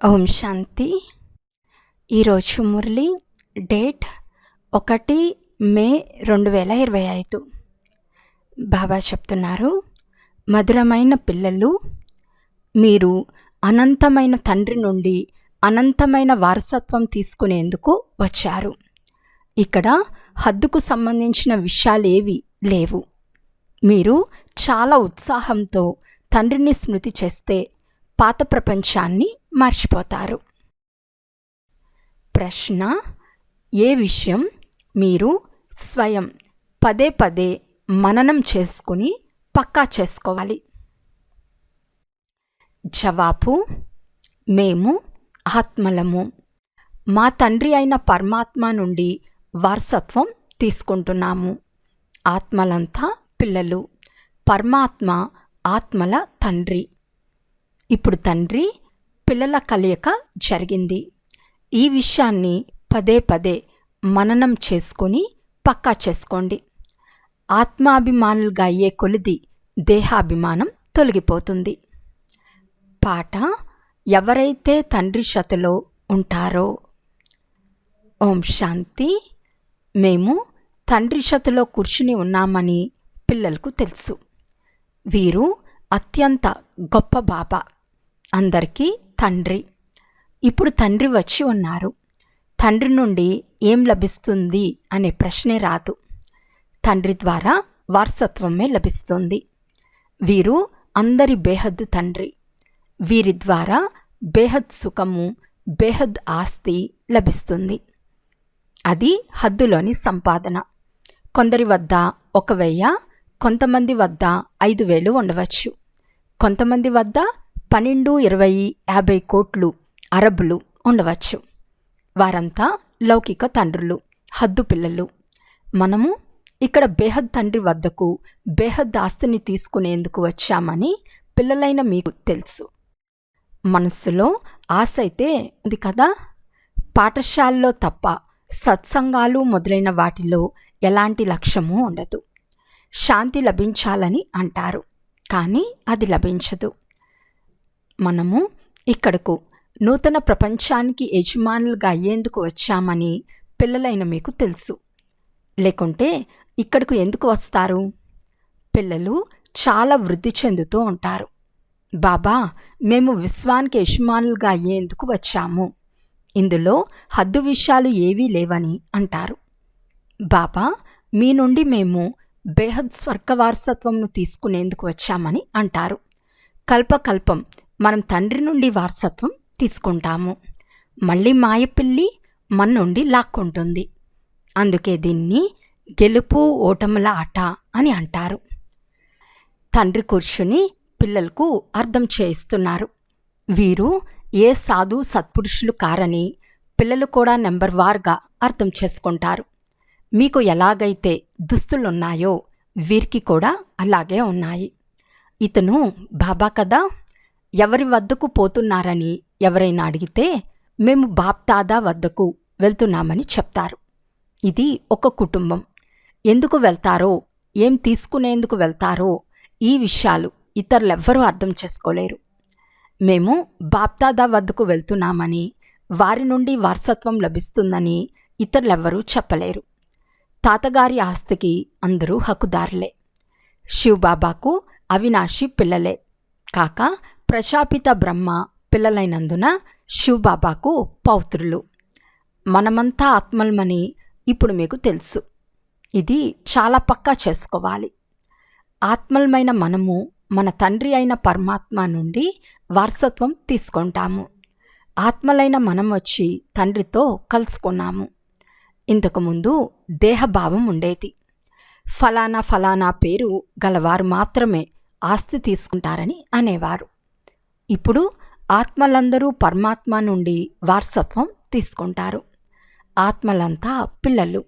ఓం శాంతి. ఈరోజు మురళి డేట్ 1 మే 2025. బాబా చెప్తున్నారు, మధురమైన పిల్లలు, మీరు అనంతమైన తండ్రి నుండి అనంతమైన వారసత్వం తీసుకునేందుకు వచ్చారు. ఇక్కడ హద్దుకు సంబంధించిన విషయాలేవి లేవు. మీరు చాలా ఉత్సాహంతో తండ్రిని స్మృతి చేస్తే పాత ప్రపంచాన్ని మర్చిపోతారు. ప్రశ్న: ఏ విషయం మీరు స్వయం పదే పదే మననం చేసుకుని పక్కా చేసుకోవాలి? జవాబు: మేము ఆత్మలము. మా తండ్రి అయిన పరమాత్మ నుండి వారసత్వం తీసుకుంటున్నాము. ఆత్మలంతా పిల్లలు, పరమాత్మ ఆత్మల తండ్రి. ఇప్పుడు తండ్రి పిల్లల కలయిక జరిగింది. ఈ విషయాన్ని పదే పదే మననం చేసుకొని పక్కా చేసుకోండి. ఆత్మాభిమానులుగా అయ్యే కొలిది దేహాభిమానం తొలగిపోతుంది. పాట: ఎవరైతే తండ్రి శతలో ఉంటారో. ఓం శాంతి. మేము తండ్రి శతలో కూర్చుని ఉన్నామని పిల్లలకు తెలుసు. వీరు అత్యంత గొప్ప బాబా, అందరికీ తండ్రి. ఇప్పుడు తండ్రి వచ్చి ఉన్నారు. తండ్రి నుండి ఏం లభిస్తుంది అనే ప్రశ్నే రాదు. తండ్రి ద్వారా వారసత్వమే లభిస్తుంది. వీరు అందరి బేహద్ తండ్రి. వీరి ద్వారా బేహద్ సుఖము, బేహద్ ఆస్తి లభిస్తుంది. అది హద్దులోని సంపాదన. కొందరి వద్ద 1000, కొంతమంది వద్ద 5000 ఉండవచ్చు. కొంతమంది వద్ద 12, 20, 50 కోట్లు అరబులు ఉండవచ్చు. వారంతా లౌకిక తండ్రులు, హద్దు పిల్లలు. మనము ఇక్కడ బేహద్ తండ్రి వద్దకు బేహద్ ఆస్తిని తీసుకునేందుకు వచ్చామని పిల్లలైన మీకు తెలుసు. మనస్సులో ఆశ అయితే ఉంది కదా. పాఠశాలలో తప్ప సత్సంగాలు మొదలైన వాటిలో ఎలాంటి లక్ష్యమూ ఉండదు. శాంతి లభించాలని అంటారు, కానీ అది లభించదు. మనము ఇక్కడకు నూతన ప్రపంచానికి యజమానులుగా అయ్యేందుకు వచ్చామని పిల్లలైన మీకు తెలుసు. లేకుంటే ఇక్కడకు ఎందుకు వస్తారు? పిల్లలు చాలా వృద్ధి చెందుతూ ఉంటారు. బాబా, మేము విశ్వానికి యజమానులుగా అయ్యేందుకు వచ్చాము, ఇందులో హద్దు విషయాలు ఏవీ లేవని అంటారు. బాబా, మీ నుండి మేము బేహద్ స్వర్గవారసత్వంను తీసుకునేందుకు వచ్చామని అంటారు. కల్పకల్పం మనం తండ్రి నుండి వారసత్వం తీసుకుంటాము. మళ్ళీ మాయపిల్లి మన నుండి లాక్కుంటుంది. అందుకే దీన్ని గెలుపు ఓటముల ఆట అని అంటారు. తండ్రి కూర్చుని పిల్లలకు అర్థం చేయిస్తున్నారు. వీరు ఏ సాధు సత్పురుషులు కారని పిల్లలు కూడా నెంబర్ వార్గా అర్థం చేసుకుంటారు. మీకు ఎలాగైతే దుస్తులున్నాయో వీరికి కూడా అలాగే ఉన్నాయి. ఇతను బాబా కదా, ఎవరి వద్దకు పోతున్నారని ఎవరైనా అడిగితే మేము బాప్దాదా వద్దకు వెళ్తున్నామని చెప్తారు. ఇది ఒక కుటుంబం. ఎందుకు వెళ్తారో, ఏం తీసుకునేందుకు వెళ్తారో ఈ విషయాలు ఇతరులెవ్వరూ అర్థం చేసుకోలేరు. మేము బాప్దాదా వద్దకు వెళ్తున్నామని, వారి నుండి వారసత్వం లభిస్తుందని ఇతరులెవ్వరూ చెప్పలేరు. తాతగారి ఆస్తికి అందరూ హక్కుదారులే. శివబాబాకు అవినాశి పిల్లలే కాక ప్రజాపిత బ్రహ్మ పిల్లలైనందున శివబాబాకు పౌత్రులు. మనమంతా ఆత్మలమని ఇప్పుడు మీకు తెలుసు. ఇది చాలా పక్కా చేసుకోవాలి. ఆత్మలమైన మనము మన తండ్రి అయిన పరమాత్మ నుండి వారసత్వం తీసుకుంటాము. ఆత్మలైన మనం వచ్చి తండ్రితో కలుసుకున్నాము. ఇంతకుముందు దేహభావం ఉండేది. ఫలానా ఫలానా పేరు గలవారు మాత్రమే ఆస్తి తీసుకుంటారని అనేవారు. ఇప్పుడు ఆత్మలందరూ పరమాత్మ నుండి వారసత్వం తీసుకుంటారు. ఆత్మలంతా పిల్లలు,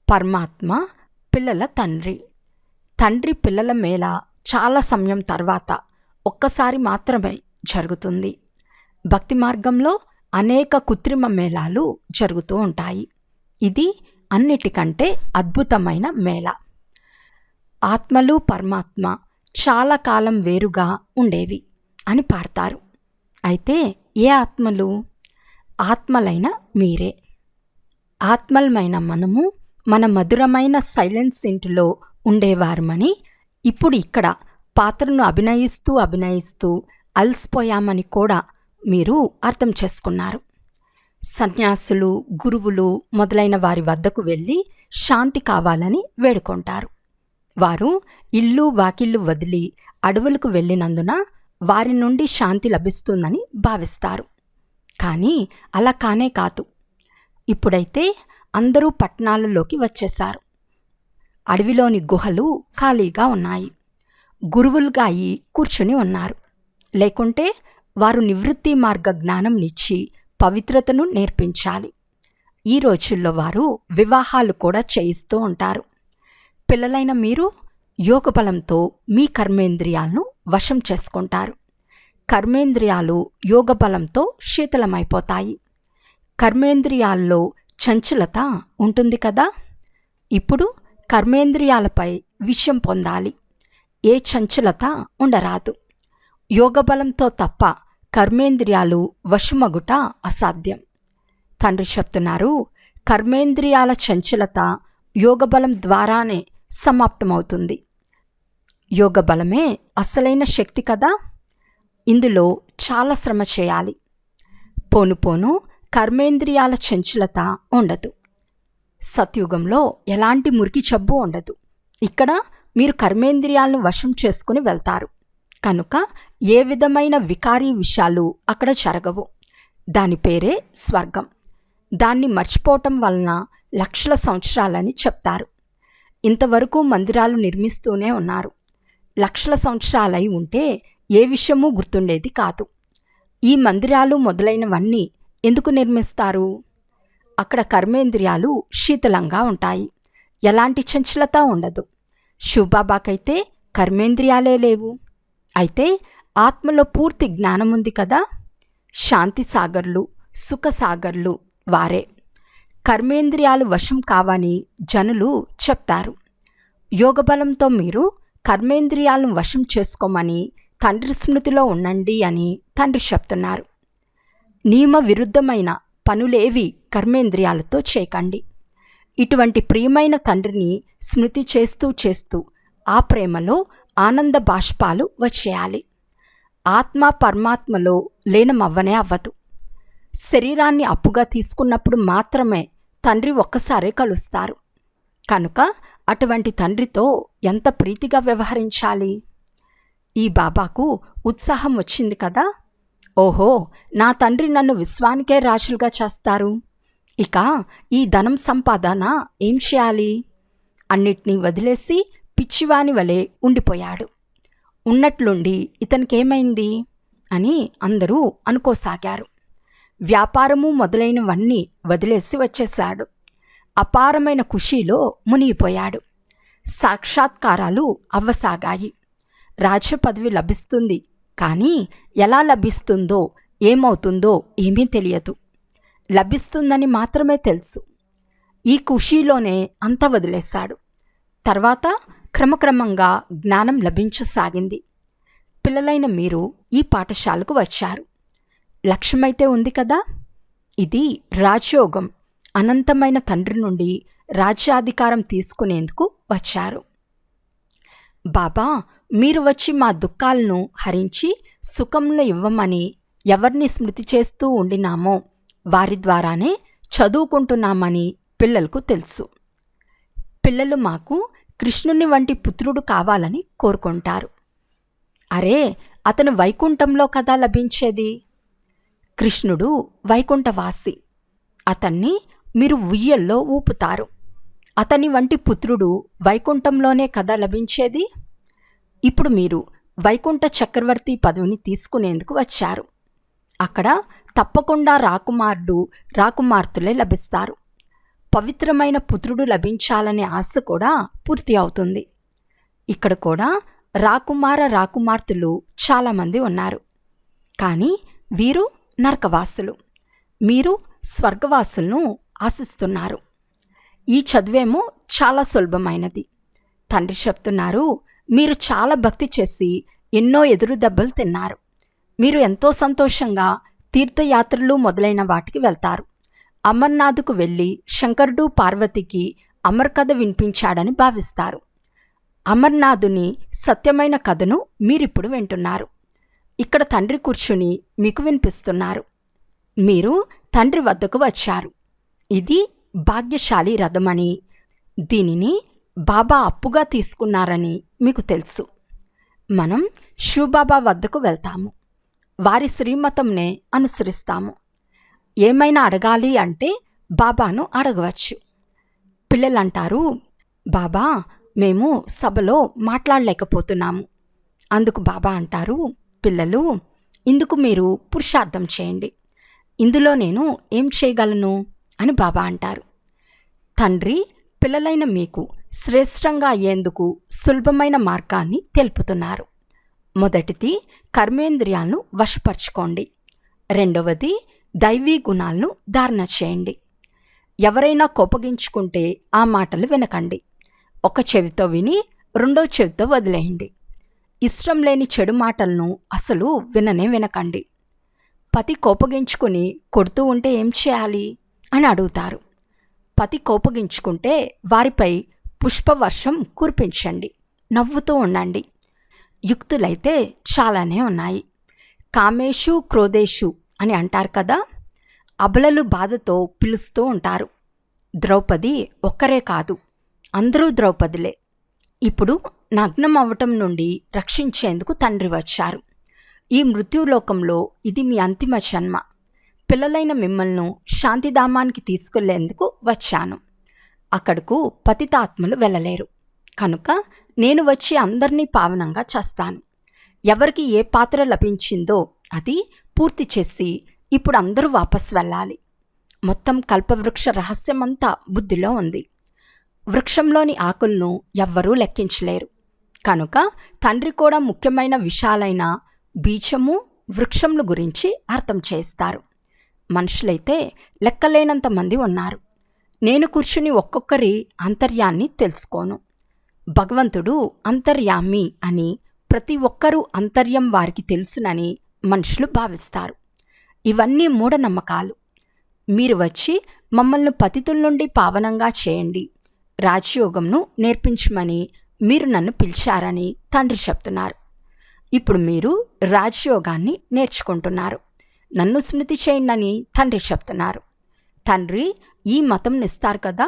పరమాత్మ పిల్లల తండ్రి. తండ్రి పిల్లల మేళ చాలా సమయం తర్వాత ఒక్కసారి మాత్రమే జరుగుతుంది. భక్తి మార్గంలో అనేక కృత్రిమ మేళాలు జరుగుతూ ఉంటాయి. ఇది అన్నిటికంటే అద్భుతమైన మేళ. ఆత్మలు పరమాత్మ చాలా కాలం వేరుగా ఉండేవి అని పాడతారు. అయితే ఏ ఆత్మలు? ఆత్మలైన మీరే. ఆత్మలమైన మనము మన మధురమైన సైలెన్స్ ఇంటిలో ఉండేవారమని ఇప్పుడు ఇక్కడ పాత్రను అభినయిస్తూ అలసిపోయామని కూడా మీరు అర్థం చేసుకున్నారు. సన్యాసులు, గురువులు మొదలైన వారి వద్దకు వెళ్ళి శాంతి కావాలని వేడుకుంటారు. వారు ఇల్లు వాకిళ్ళు వదిలి అడవులకు వెళ్ళినందున వారి నుండి శాంతి లభిస్తుందని భావిస్తారు. కానీ అలా కానే కాదు. ఇప్పుడైతే అందరూ పట్టణాలలోకి వచ్చేశారు. అడవిలోని గుహలు ఖాళీగా ఉన్నాయి. గురువులుగా అయి కూర్చుని ఉన్నారు. లేకుంటే వారు నివృత్తి మార్గ జ్ఞానంనిచ్చి పవిత్రతను నేర్పించాలి. ఈ రోజుల్లో వారు వివాహాలు కూడా చేయిస్తూ ఉంటారు. పిల్లలైన మీరు యోగబలంతో మీ కర్మేంద్రియాలను వశం చేసుకుంటారు. కర్మేంద్రియాలు యోగబలంతో శీతలమైపోతాయి. కర్మేంద్రియాల్లో చంచలత ఉంటుంది కదా. ఇప్పుడు కర్మేంద్రియాలపై విషయం పొందాలి. ఏ చంచలత ఉండరాదు. యోగబలంతో తప్ప కర్మేంద్రియాలు వశమగుట అసాధ్యం. తండ్రి చెప్తున్నారు, కర్మేంద్రియాల చంచలత యోగబలం ద్వారానే సమాప్తమవుతుంది. యోగబలమే అసలైన శక్తి కదా. ఇందులో చాలా శ్రమ చేయాలి. పోను పోను కర్మేంద్రియాల చంచలత ఉండదు. సత్యుగంలో ఎలాంటి మురికి జబ్బు ఉండదు. ఇక్కడ మీరు కర్మేంద్రియాలను వశం చేసుకుని వెళ్తారు కనుక ఏ విధమైన వికారీ విషయాలు అక్కడ జరగవు. దాని పేరే స్వర్గం. దాన్ని మర్చిపోవటం వలన లక్షల సంవత్సరాలని చెప్తారు. ఇంతవరకు మందిరాలు నిర్మిస్తూనే ఉన్నారు. లక్షల సంవత్సరాలై ఉంటే ఏ విషయమూ గుర్తుండేది కాదు. ఈ మందిరాలు మొదలైనవన్నీ ఎందుకు నిర్మిస్తారు? అక్కడ కర్మేంద్రియాలు శీతలంగా ఉంటాయి. ఎలాంటి చంచలత ఉండదు. శివబాబాకైతే కర్మేంద్రియాలే లేవు. అయితే ఆత్మలో పూర్తి జ్ఞానముంది కదా. శాంతి సాగర్లు, సుఖ సాగర్లు వారే. కర్మేంద్రియాలు వశం కావని జనులు చెప్తారు. యోగబలంతో మీరు కర్మేంద్రియాలను వశం చేసుకోమని తండ్రి స్మృతిలో ఉండండి అని తండ్రి చెప్తున్నారు. నియమ విరుద్ధమైన పనులేవి కర్మేంద్రియాలతో చేయకండి. ఇటువంటి ప్రియమైన తండ్రిని స్మృతి చేస్తూ ఆ ప్రేమలో ఆనంద బాష్పాలు వచ్చేయాలి. ఆత్మ పరమాత్మలో లీనమవ్వనే అవ్వదు. శరీరాన్ని అప్పుగా తీసుకున్నప్పుడు మాత్రమే తండ్రి ఒక్కసారే కలుస్తారు. కనుక అటువంటి తండ్రితో ఎంత ప్రీతిగా వ్యవహరించాలి. ఈ బాబాకు ఉత్సాహం వచ్చింది కదా. ఓహో, నా తండ్రి నన్ను విశ్వానికే రాజులుగా చేస్తారు. ఇక ఈ ధనం సంపాదన ఏం చేయాలి? అన్నిటినీ వదిలేసి పిచ్చివాని వలె ఉండిపోయాడు. ఉన్నట్లుండి ఇతనికేమైంది అని అందరూ అనుకోసాగారు. వ్యాపారము మొదలైనవన్నీ వదిలేసి వచ్చేశాడు. అపారమైన ఖుషీలో మునిగిపోయాడు. సాక్షాత్కారాలు అవ్వసాగాయి. రాజ్య పదవి లభిస్తుంది. కానీ ఎలా లభిస్తుందో ఏమవుతుందో ఏమీ తెలియదు. లభిస్తుందని మాత్రమే తెలుసు. ఈ ఖుషీలోనే అంతా వదిలేశాడు. తర్వాత క్రమక్రమంగా జ్ఞానం లభించసాగింది. పిల్లలైన మీరు ఈ పాఠశాలకు వచ్చారు. లక్ష్యమైతే ఉంది కదా. ఇది రాజయోగం. అనంతమైన తండ్రి నుండి రాజ్యాధికారం తీసుకునేందుకు వచ్చారు. బాబా, మీరు వచ్చి మా దుఃఖాలను హరించి సుఖంలో ఇవ్వమని ఎవరిని స్మృతి చేస్తూ ఉండినామో వారి ద్వారానే చదువుకుంటున్నామని పిల్లలకు తెలుసు. పిల్లలు మాకు కృష్ణుని వంటి పుత్రుడు కావాలని కోరుకుంటారు. అరే, అతను వైకుంఠంలో కదా లభించేది. కృష్ణుడు వైకుంఠవాసి. అతన్ని మీరు ఉయ్యల్లో ఊపుతారు. అతని వంటి పుత్రుడు వైకుంఠంలోనే కదా లభించేది. ఇప్పుడు మీరు వైకుంఠ చక్రవర్తి పదవిని తీసుకునేందుకు వచ్చారు. అక్కడ తప్పకుండా రాకుమారుడు, రాకుమార్తెలే లభిస్తారు. పవిత్రమైన పుత్రుడు లభించాలనే ఆశ కూడా పూర్తి అవుతుంది. ఇక్కడ కూడా రాకుమార్తెలు చాలామంది ఉన్నారు. కానీ వీరు నరకవాసులు. మీరు స్వర్గవాసులను ఆశిస్తున్నారు. ఈ చదువేమో చాలా సులభమైనది. తండ్రి చెప్తున్నారు, మీరు చాలా భక్తి చేసి ఎన్నో ఎదురు దెబ్బలు తిన్నారు. మీరు ఎంతో సంతోషంగా తీర్థయాత్రలు మొదలైన వాటికి వెళ్తారు. అమర్నాథ్కు వెళ్ళి శంకరుడు పార్వతికి అమర్ కథ వినిపించాడని భావిస్తారు. అమర్నాథుని సత్యమైన కథను మీరిప్పుడు వింటున్నారు. ఇక్కడ తండ్రి కూర్చుని మీకు వినిపిస్తున్నారు. మీరు తండ్రి వద్దకు వచ్చారు. ఇది భాగ్యశాలి రథమని, దీనిని బాబా అప్పుగా తీసుకున్నారని మీకు తెలుసు. మనం శివబాబా వద్దకు వెళ్తాము. వారి శ్రీమతంనే అనుసరిస్తాము. ఏమైనా అడగాలి అంటే బాబాను అడగవచ్చు. పిల్లలంటారు, బాబా మేము సభలో మాట్లాడలేకపోతున్నాము. అందుకు బాబా అంటారు, పిల్లలు, ఇందుకు మీరు పురుషార్థం చేయండి. ఇందులో నేను ఏం చేయగలను అని బాబా అంటారు. తండ్రి పిల్లలైన మీకు శ్రేష్టంగా అయ్యేందుకు సులభమైన మార్గాన్ని తెలుపుతున్నారు. మొదటిది కర్మేంద్రియాలను వశపరచుకోండి. రెండవది దైవీ గుణాలను ధారణ చేయండి. ఎవరైనా కోపగించుకుంటే ఆ మాటలు వినకండి. ఒక చెవితో విని రెండో చెవితో వదిలేయండి. ఇష్టం లేని చెడు మాటలను అసలు వినకండి. పతి కోపగించుకుని కొడుతూ ఉంటే ఏం చేయాలి అని అడుగుతారు. పతి కోపగించుకుంటే వారిపై పుష్పవర్షం కురిపించండి. నవ్వుతూ ఉండండి. యుక్తులైతే చాలానే ఉన్నాయి. కామేషు క్రోధేషు అని అంటారు కదా. అబలలు బాధతో పిలుస్తూ ఉంటారు. ద్రౌపది ఒక్కరే కాదు, అందరూ ద్రౌపదిలే. ఇప్పుడు నగ్నం అవ్వటం నుండి రక్షించేందుకు తండ్రి వచ్చారు. ఈ మృత్యులోకంలో ఇది మీ అంతిమ జన్మ. పిల్లలైన మిమ్మల్ని శాంతిధామానికి తీసుకెళ్లేందుకు వచ్చాను. అక్కడకు పతితాత్మలు వెళ్ళలేరు. కనుక నేను వచ్చి అందరినీ పావనంగా చేస్తాను. ఎవరికి ఏ పాత్ర లభించిందో అది పూర్తి చేసి ఇప్పుడు అందరూ వాపస్ వెళ్ళాలి. మొత్తం కల్పవృక్ష రహస్యమంతా బుద్ధిలో ఉంది. వృక్షంలోని ఆకులను ఎవ్వరూ లెక్కించలేరు. కనుక తండ్రి కూడా ముఖ్యమైన విషయాలైన బీజము, వృక్షముల గురించి అర్థం చేస్తారు. మనుషులైతే లెక్కలేనంత మంది ఉన్నారు. నేను కూర్చుని ఒక్కొక్కరి అంతర్యాన్ని తెలుసుకోను. భగవంతుడు అంతర్యామి అని, ప్రతి ఒక్కరూ అంతర్యం వారికి తెలుసునని మనుషులు భావిస్తారు. ఇవన్నీ మూఢనమ్మకాలు. మీరు వచ్చి మమ్మల్ని పతితుల నుండి పావనంగా చేయండి, రాజయోగంను నేర్పించమని మీరు నన్ను పిలిచారని తండ్రి చెప్తున్నారు. ఇప్పుడు మీరు రాజయోగాన్ని నేర్చుకుంటున్నారు. నన్ను స్మృతి చేయండి తండ్రి చెప్తున్నారు. తండ్రి ఈ మతం ఇస్తారు కదా.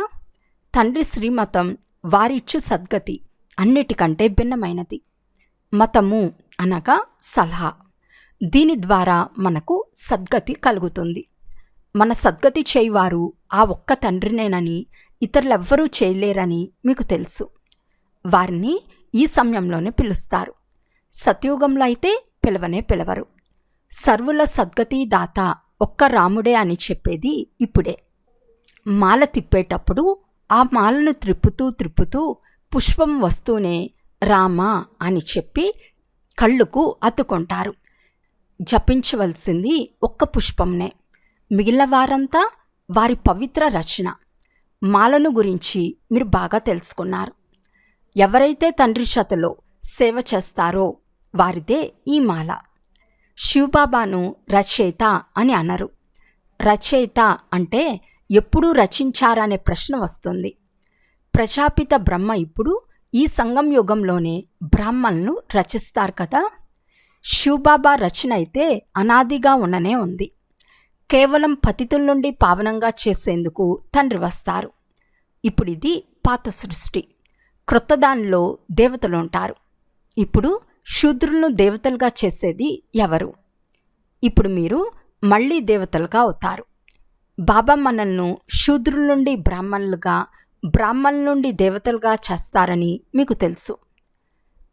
తండ్రి శ్రీమతం వారిచ్చు సద్గతి అన్నిటికంటే భిన్నమైనది. మతము అనగా సలహా. దీని ద్వారా మనకు సద్గతి కలుగుతుంది. మన సద్గతి చేయవారు ఆ ఒక్క తండ్రినేనని, ఇతరులెవ్వరూ చేయలేరని మీకు తెలుసు. వారిని ఈ సమయంలోనే పిలుస్తారు. సత్యుగంలో అయితే పిలవరు. సర్వుల సద్గతి దాత ఒక్క రాముడే అని చెప్పేది ఇప్పుడే. మాల తిప్పేటప్పుడు ఆ మాలను త్రిప్పుతూ పుష్పం వస్తూనే రామ అని చెప్పి కళ్ళుకు అత్తుకుంటారు. జపించవలసింది ఒక్క పుష్పంనే. మిగిలిన వారంతా వారి పవిత్ర రచన. మాలను గురించి మీరు బాగా తెలుసుకున్నారు. ఎవరైతే తండ్రి చేతలో సేవ చేస్తారో వారిదే ఈ మాల. శివబాబాను రచయిత అని అనరు. రచయిత అంటే ఎప్పుడూ రచించారనే ప్రశ్న వస్తుంది. ప్రజాపిత బ్రహ్మ ఇప్పుడు ఈ సంగం యుగంలోనే బ్రాహ్మణులను రచిస్తారు కదా. శివబాబా రచన అయితే అనాదిగా ఉండనే ఉంది. కేవలం పతితుల నుండి పావనంగా చేసేందుకు తండ్రి వస్తారు. ఇప్పుడు ఇది పాత సృష్టి. క్రొత్త దానిలో దేవతలు ఉంటారు. ఇప్పుడు శూద్రులను దేవతలుగా చేసేది ఎవరు? ఇప్పుడు మీరు మళ్ళీ దేవతలుగా అవుతారు. బాబా మనల్ని శూద్రుల నుండి బ్రాహ్మణులుగా, బ్రాహ్మణుల నుండి దేవతలుగా చేస్తారని మీకు తెలుసు.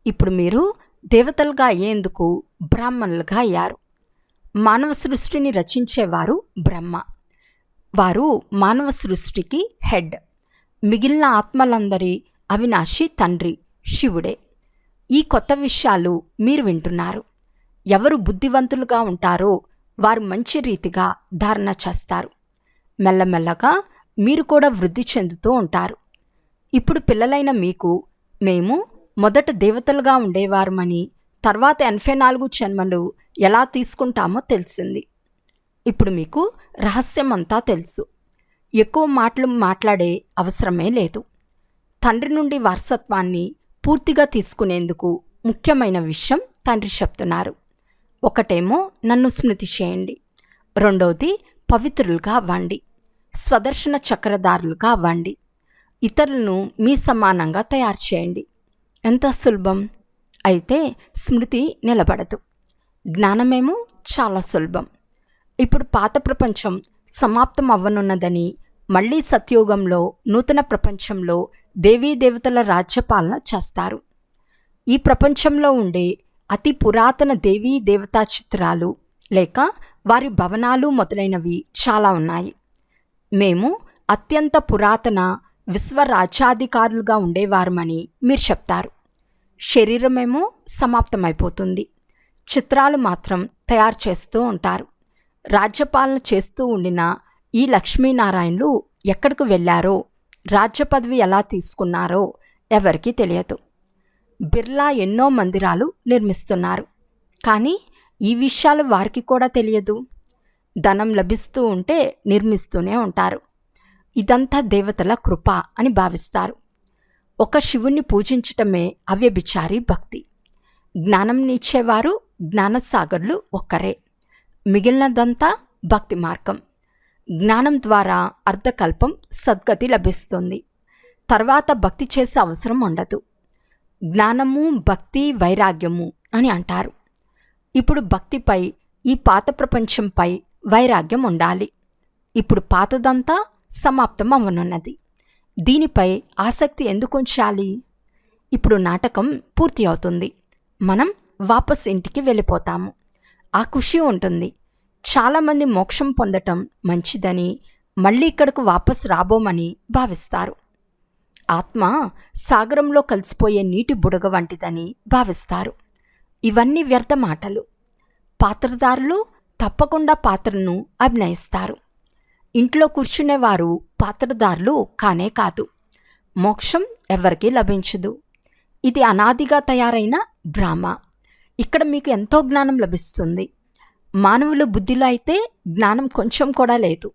ఇప్పుడు మీరు దేవతలుగా అయ్యేందుకు బ్రాహ్మణులుగా అయ్యారు. మానవ సృష్టిని రచించేవారు బ్రహ్మ. వారు మానవ సృష్టికి హెడ్. మిగిలిన ఆత్మలందరి అవినాశి తండ్రి శివుడే. ఈ కొత్త విషయాలు మీరు వింటున్నారు. ఎవరు బుద్ధివంతులుగా ఉంటారో వారు మంచి రీతిగా ధారణ చేస్తారు. మెల్లమెల్లగా మీరు కూడా వృద్ధి చెందుతూ ఉంటారు. ఇప్పుడు పిల్లలైన మీకు మేము మొదట దేవతలుగా ఉండేవారమని, తర్వాత 84 జన్మలు ఎలా తీసుకుంటామో తెలిసింది. ఇప్పుడు మీకు రహస్యం అంతా తెలుసు. ఎక్కువ మాటలు మాట్లాడే అవసరమే లేదు. తండ్రి నుండి వారసత్వాన్ని పూర్తిగా తీసుకునేందుకు ముఖ్యమైన విషయం తండ్రి చెప్తున్నారు. ఒకటేమో నన్ను స్మృతి చేయండి, రెండవది పవిత్రులుగా అవ్వండి, స్వదర్శన చక్రధారులుగా అవ్వండి, ఇతరులను మీ సమానంగా తయారు చేయండి. ఎంత సులభం! అయితే స్మృతి నిలబడదు. జ్ఞానమేమో చాలా సులభం. ఇప్పుడు పాత ప్రపంచం సమాప్తం అవ్వనున్నదని, మళ్ళీ సత్యుగంలో నూతన ప్రపంచంలో దేవీ దేవతల రాజ్యపాలన చేస్తారు. ఈ ప్రపంచంలో ఉండే అతి పురాతన దేవీ దేవతా చిత్రాలు లేక వారి భవనాలు మొదలైనవి చాలా ఉన్నాయి. మేము అత్యంత పురాతన విశ్వరాజ్యాధికారులుగా ఉండేవారమని మీరు చెప్తారు. శరీరమేమో సమాప్తమైపోతుంది, చిత్రాలు మాత్రం తయారు చేస్తూ ఉంటారు. రాజ్యపాలన చేస్తూ ఉండిన ఈ లక్ష్మీనారాయణులు ఎక్కడికి వెళ్ళారో, రాజ్య పదవి ఎలా తీసుకున్నారో ఎవరికీ తెలియదు. బిర్లా ఎన్నో మందిరాలు నిర్మిస్తున్నారు, కానీ ఈ విషయాలు వారికి కూడా తెలియదు. ధనం లభిస్తూ ఉంటే నిర్మిస్తూనే ఉంటారు. ఇదంతా దేవతల కృప అని భావిస్తారు. ఒక శివుణ్ణి పూజించటమే అవ్యభిచారి భక్తి. జ్ఞానం నీచేవారు జ్ఞానసాగర్లు ఒక్కరే, మిగిలినదంతా భక్తి మార్గం. జ్ఞానం ద్వారా అర్ధకల్పం సద్గతి లభిస్తుంది. తర్వాత భక్తి చేసే అవసరం ఉండదు. జ్ఞానము, భక్తి, వైరాగ్యము అని అంటారు. ఇప్పుడు భక్తిపై, ఈ పాత ప్రపంచంపై వైరాగ్యం ఉండాలి. ఇప్పుడు పాతదంతా సమాప్తం అవ్వనున్నది. దీనిపై ఆసక్తి ఎందుకు ఉంచాలి? ఇప్పుడు నాటకం పూర్తి అవుతుంది. మనం వాపస్ ఇంటికి వెళ్ళిపోతాము. ఆ ఖుషి ఉంటుంది. చాలామంది మోక్షం పొందటం మంచిదని, మళ్ళీ ఇక్కడకు వాపస్ రాబోమని భావిస్తారు. ఆత్మ సాగరంలో కలిసిపోయే నీటి బుడగ వంటిదని భావిస్తారు. ఇవన్నీ వ్యర్థ మాటలు. పాత్రధారులు తప్పకుండా పాత్రను అభినయిస్తారు. ఇంట్లో కూర్చునేవారు పాత్రధారులు కానే కాదు. మోక్షం ఎవరికీ లభించదు. ఇది అనాదిగా తయారైన డ్రామా. ఇక్కడ మీకు ఎంతో జ్ఞానం లభిస్తుంది. మానవుల బుద్ధిలో అయితే జ్ఞానం కొంచెం కూడా లేదు.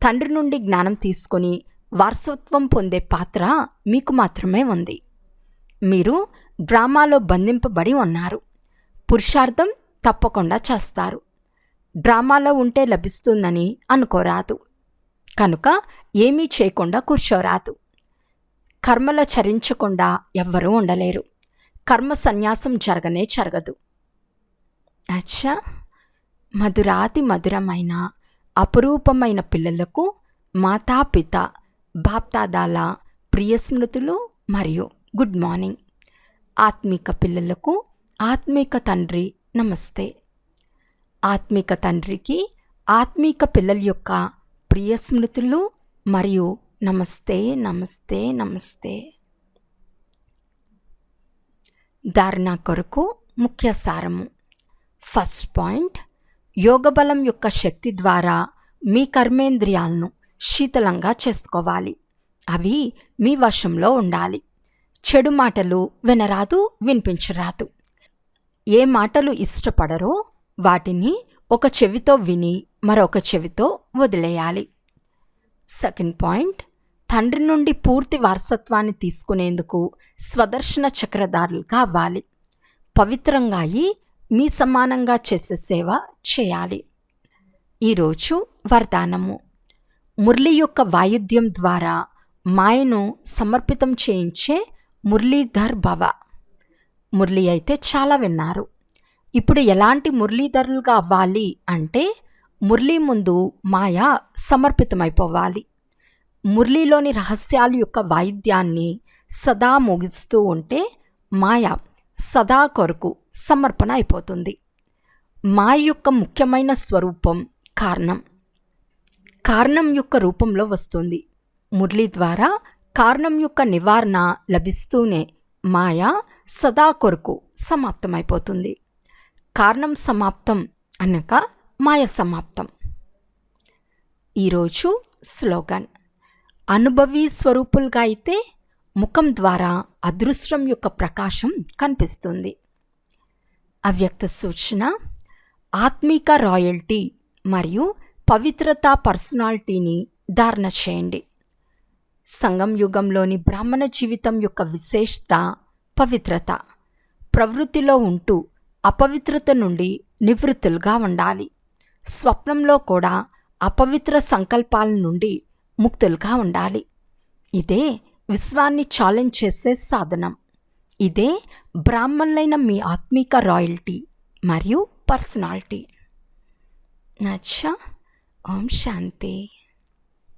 తండ్రి నుండి జ్ఞానం తీసుకొని వారసత్వం పొందే పాత్ర మీకు మాత్రమే ఉంది. మీరు డ్రామాలో బంధింపబడి ఉన్నారు. పురుషార్థం తప్పకుండా చేస్తారు. డ్రామాలో ఉంటే లభిస్తుందని అనుకోరాదు. కనుక ఏమీ చేయకుండా కూర్చోరాదు. కర్మలో చరించకుండా ఎవ్వరూ ఉండలేరు. కర్మ సన్యాసం జరగనే జరగదు. అచ్చా, మధురాతి మధురమైన అపురూపమైన పిల్లలకు మాతాపిత బాప్దాదాల ప్రియ స్మృతులు మరియు గుడ్ మార్నింగ్. ఆత్మిక పిల్లలకు ఆత్మిక తండ్రి నమస్తే. ఆత్మిక తండ్రికి ఆత్మిక పిల్లల యొక్క ప్రియ స్మృతులు మరియు నమస్తే నమస్తే నమస్తే. ధారణ కొరకు ముఖ్య సారము. ఫస్ట్ పాయింట్, యోగబలం యొక్క శక్తి ద్వారా మీ కర్మేంద్రియాలను శీతలంగా చేసుకోవాలి. అవి మీ వశంలో ఉండాలి. చెడు మాటలు వినరాదు, వినిపించరాదు. ఏ మాటలు ఇష్టపడరో వాటిని ఒక చెవితో విని మరొక చెవితో వదిలేయాలి. సెకండ్ పాయింట్, తండ్రి నుండి పూర్తి వారసత్వాన్ని తీసుకునేందుకు స్వదర్శన చక్రధారులుగా అవ్వాలి. పవిత్రంగా అయి మీ సమానంగా చేసే సేవ చేయాలి. ఈరోజు వరదానము. మురళి యొక్క వాయిద్యం ద్వారా మాయను సమర్పితం చేయించే మురళీధర్ భవ. మురళి అయితే చాలా విన్నారు. ఇప్పుడు ఎలాంటి మురళీధరులుగా అవ్వాలి అంటే, మురళి ముందు మాయ సమర్పితమైపోవాలి. మురళిలోని రహస్యాల యొక్క వాయిద్యాన్ని సదా మోగిస్తూ ఉంటే మాయ సదా కొరకు సమర్పణ అయిపోతుంది. మాయ యొక్క ముఖ్యమైన స్వరూపం కారణం. కారణం యొక్క రూపంలో వస్తుంది. మురళి ద్వారా కారణం యొక్క నివారణ లభిస్తూనే మాయ సదా కొరకు సమాప్తమైపోతుంది. కారణం సమాప్తం అనక మాయ సమాప్తం. ఈరోజు స్లోగన్. అనుభవీ స్వరూపులుగా అయితే ముఖం ద్వారా అదృష్టం యొక్క ప్రకాశం కనిపిస్తుంది. అవ్యక్త సూచన. ఆత్మిక రాయల్టీ మరియు పవిత్రతా పర్సనాలిటీని ధారణ చేయండి. సంగం యుగంలోని బ్రాహ్మణ జీవితం యొక్క విశేషత పవిత్రత. ప్రవృత్తిలో ఉంటూ అపవిత్రత నుండి నివృత్తులుగా ఉండాలి. స్వప్నంలో కూడా అపవిత్ర సంకల్పాల నుండి ముక్తులుగా ఉండాలి. ఇదే విశ్వాన్ని ఛాలెంజ్ చేసే సాధనం. ఇదే బ్రాహ్మణులైన మీ ఆత్మీక రాయల్టీ మరియు పర్సనాలిటీ. నచ్చా. ఓం శాంతి.